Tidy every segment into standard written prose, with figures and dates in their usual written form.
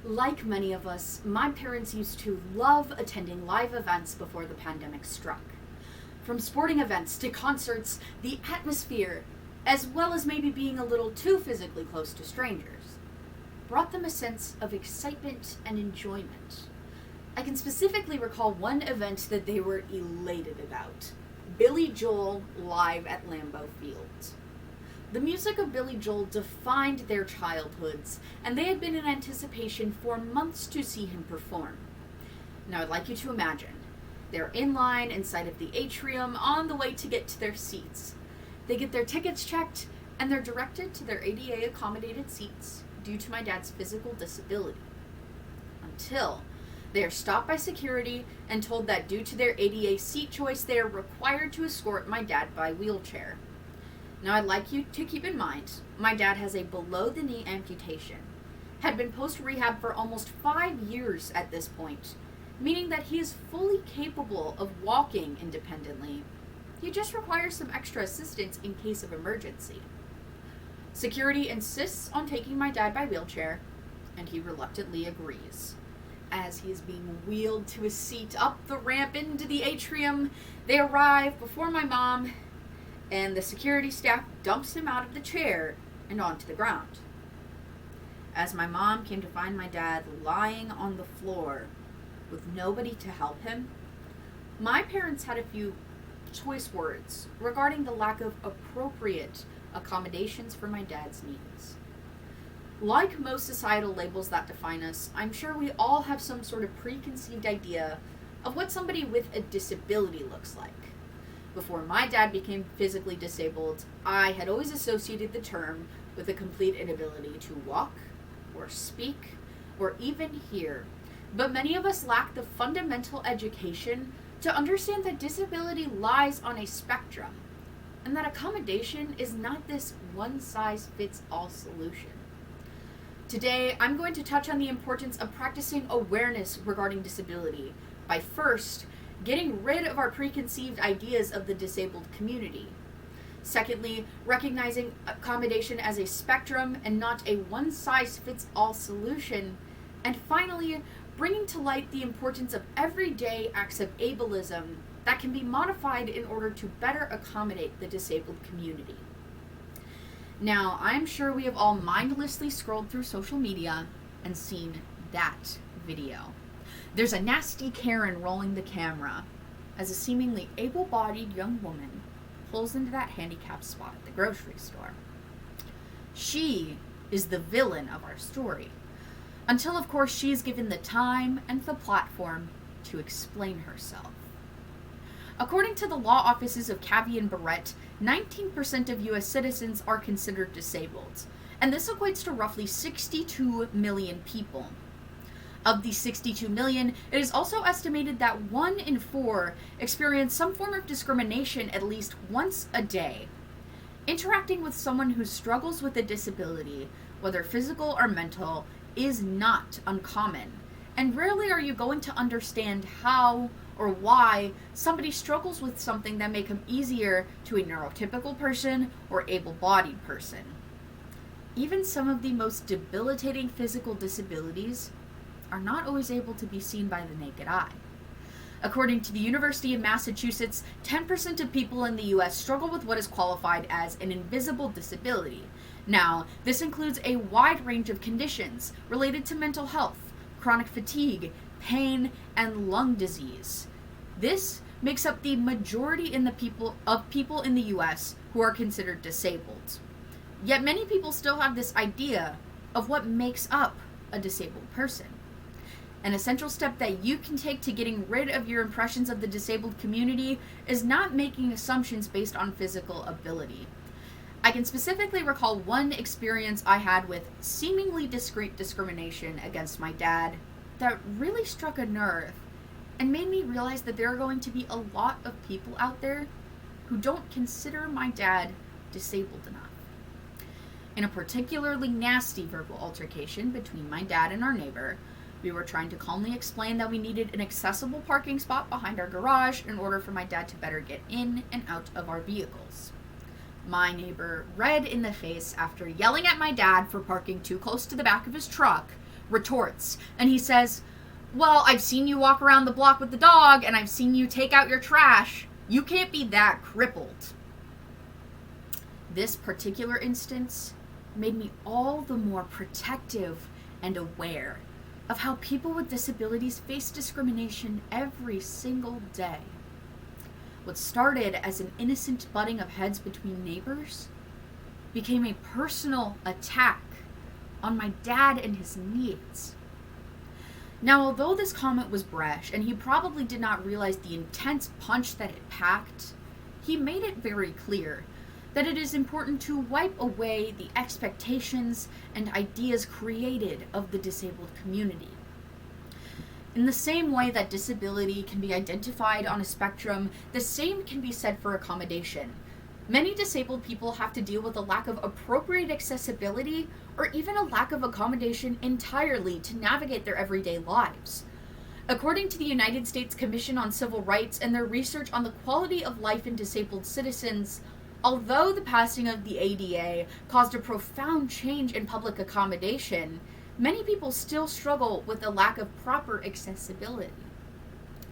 Like many of us, my parents used to love attending live events before the pandemic struck. From sporting events to concerts, the atmosphere, as well as maybe being a little too physically close to strangers, brought them a sense of excitement and enjoyment. I can specifically recall one event that they were elated about: Billy Joel live at Lambeau Field. The music of Billy Joel defined their childhoods, and they had been in anticipation for months to see him perform. Now I'd like you to imagine, they're in line inside of the atrium on the way to get to their seats. They get their tickets checked, and they're directed to their ADA accommodated seats due to my dad's physical disability. Until they are stopped by security and told that due to their ADA seat choice, they are required to escort my dad by wheelchair. Now I'd like you to keep in mind, my dad has a below-the-knee amputation, had been post-rehab for almost 5 years at this point, meaning that he is fully capable of walking independently. He just requires some extra assistance in case of emergency. Security insists on taking my dad by wheelchair, and he reluctantly agrees. As he is being wheeled to his seat up the ramp into the atrium, they arrive before my mom, and the security staff dumps him out of the chair and onto the ground. As my mom came to find my dad lying on the floor with nobody to help him, my parents had a few choice words regarding the lack of appropriate accommodations for my dad's needs. Like most societal labels that define us, I'm sure we all have some sort of preconceived idea of what somebody with a disability looks like. Before my dad became physically disabled, I had always associated the term with a complete inability to walk, or speak, or even hear. But many of us lack the fundamental education to understand that disability lies on a spectrum, and that accommodation is not this one-size-fits-all solution. Today, I'm going to touch on the importance of practicing awareness regarding disability by first getting rid of our preconceived ideas of the disabled community. Secondly, recognizing accommodation as a spectrum and not a one-size-fits-all solution. And finally, bringing to light the importance of everyday acts of ableism that can be modified in order to better accommodate the disabled community. Now, I'm sure we have all mindlessly scrolled through social media and seen that video. There's a nasty Karen rolling the camera as a seemingly able-bodied young woman pulls into that handicapped spot at the grocery store. She is the villain of our story, until of course she is given the time and the platform to explain herself. According to the law offices of Cavi and Barrett, 19% of U.S. citizens are considered disabled, and this equates to roughly 62 million people. Of these 62 million, it is also estimated that 1 in 4 experience some form of discrimination at least once a day. Interacting with someone who struggles with a disability, whether physical or mental, is not uncommon, and rarely are you going to understand how or why somebody struggles with something that may come easier to a neurotypical person or able-bodied person. Even some of the most debilitating physical disabilities are not always able to be seen by the naked eye. According to the University of Massachusetts, 10% of people in the U.S. struggle with what is qualified as an invisible disability. Now, this includes a wide range of conditions related to mental health, chronic fatigue, pain, and lung disease. This makes up the majority of people in the U.S. who are considered disabled. Yet many people still have this idea of what makes up a disabled person. An essential step that you can take to getting rid of your impressions of the disabled community is not making assumptions based on physical ability. I can specifically recall one experience I had with seemingly discreet discrimination against my dad that really struck a nerve and made me realize that there are going to be a lot of people out there who don't consider my dad disabled enough. In a particularly nasty verbal altercation between my dad and our neighbor, we were trying to calmly explain that we needed an accessible parking spot behind our garage in order for my dad to better get in and out of our vehicles. My neighbor, red in the face after yelling at my dad for parking too close to the back of his truck, retorts, and he says, "Well, I've seen you walk around the block with the dog, and I've seen you take out your trash. You can't be that crippled." This particular instance made me all the more protective and aware of how people with disabilities face discrimination every single day. What started as an innocent butting of heads between neighbors became a personal attack on my dad and his needs. Now, although this comment was brash, and he probably did not realize the intense punch that it packed, he made it very clear that it is important to wipe away the expectations and ideas created of the disabled community. In the same way that disability can be identified on a spectrum, the same can be said for accommodation. Many disabled people have to deal with a lack of appropriate accessibility or even a lack of accommodation entirely to navigate their everyday lives. According to the United States Commission on Civil Rights and their research on the quality of life in disabled citizens, although the passing of the ADA caused a profound change in public accommodation, many people still struggle with a lack of proper accessibility.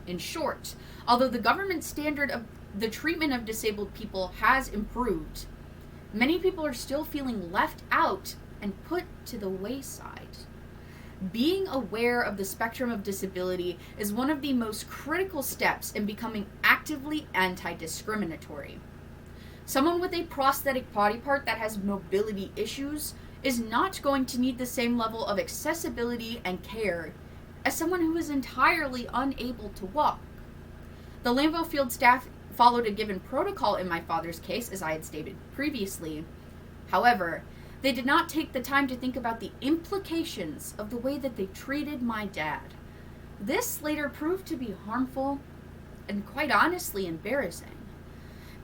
In short, although the government standard of the treatment of disabled people has improved, many people are still feeling left out and put to the wayside. Being aware of the spectrum of disability is one of the most critical steps in becoming actively anti-discriminatory. Someone with a prosthetic body part that has mobility issues is not going to need the same level of accessibility and care as someone who is entirely unable to walk. The Lambeau Field staff followed a given protocol in my father's case, as I had stated previously. However, they did not take the time to think about the implications of the way that they treated my dad. This later proved to be harmful and quite honestly embarrassing.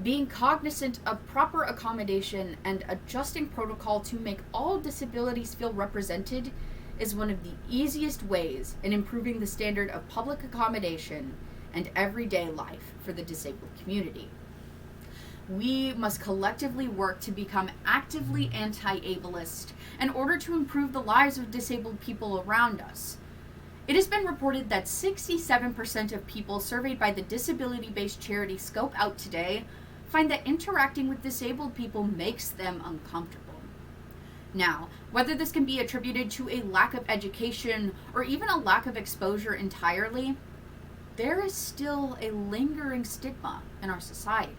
Being cognizant of proper accommodation and adjusting protocol to make all disabilities feel represented is one of the easiest ways in improving the standard of public accommodation and everyday life for the disabled community. We must collectively work to become actively anti-ableist in order to improve the lives of disabled people around us. It has been reported that 67% of people surveyed by the disability-based charity Scope Out Today find that interacting with disabled people makes them uncomfortable. Now, whether this can be attributed to a lack of education or even a lack of exposure entirely, there is still a lingering stigma in our society.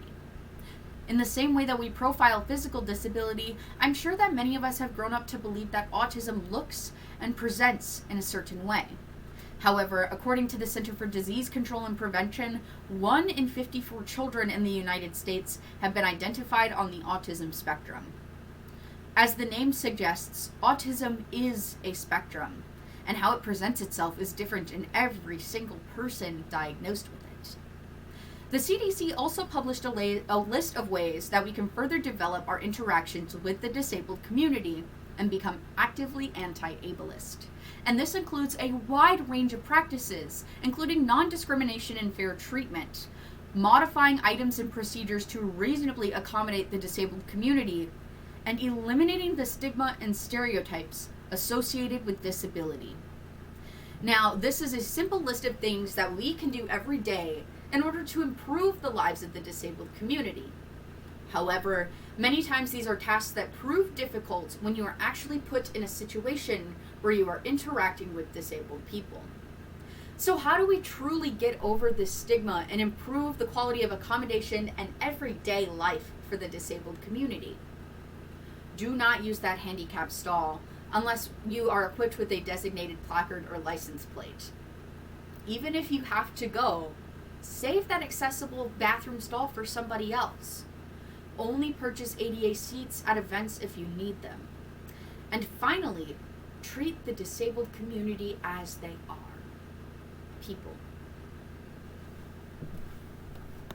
In the same way that we profile physical disability, I'm sure that many of us have grown up to believe that autism looks and presents in a certain way. However, according to the Center for Disease Control and Prevention, 1 in 54 children in the United States have been identified on the autism spectrum. As the name suggests, autism is a spectrum, and how it presents itself is different in every single person diagnosed with it. The CDC also published a list of ways that we can further develop our interactions with the disabled community and become actively anti-ableist. And this includes a wide range of practices, including non-discrimination and fair treatment, modifying items and procedures to reasonably accommodate the disabled community, and eliminating the stigma and stereotypes associated with disability. Now, this is a simple list of things that we can do every day in order to improve the lives of the disabled community. However, many times these are tasks that prove difficult when you are actually put in a situation where you are interacting with disabled people. So how do we truly get over this stigma and improve the quality of accommodation and everyday life for the disabled community? Do not use that handicap stall unless you are equipped with a designated placard or license plate. Even if you have to go, save that accessible bathroom stall for somebody else. Only purchase ADA seats at events if you need them. And finally, treat the disabled community as they are, people.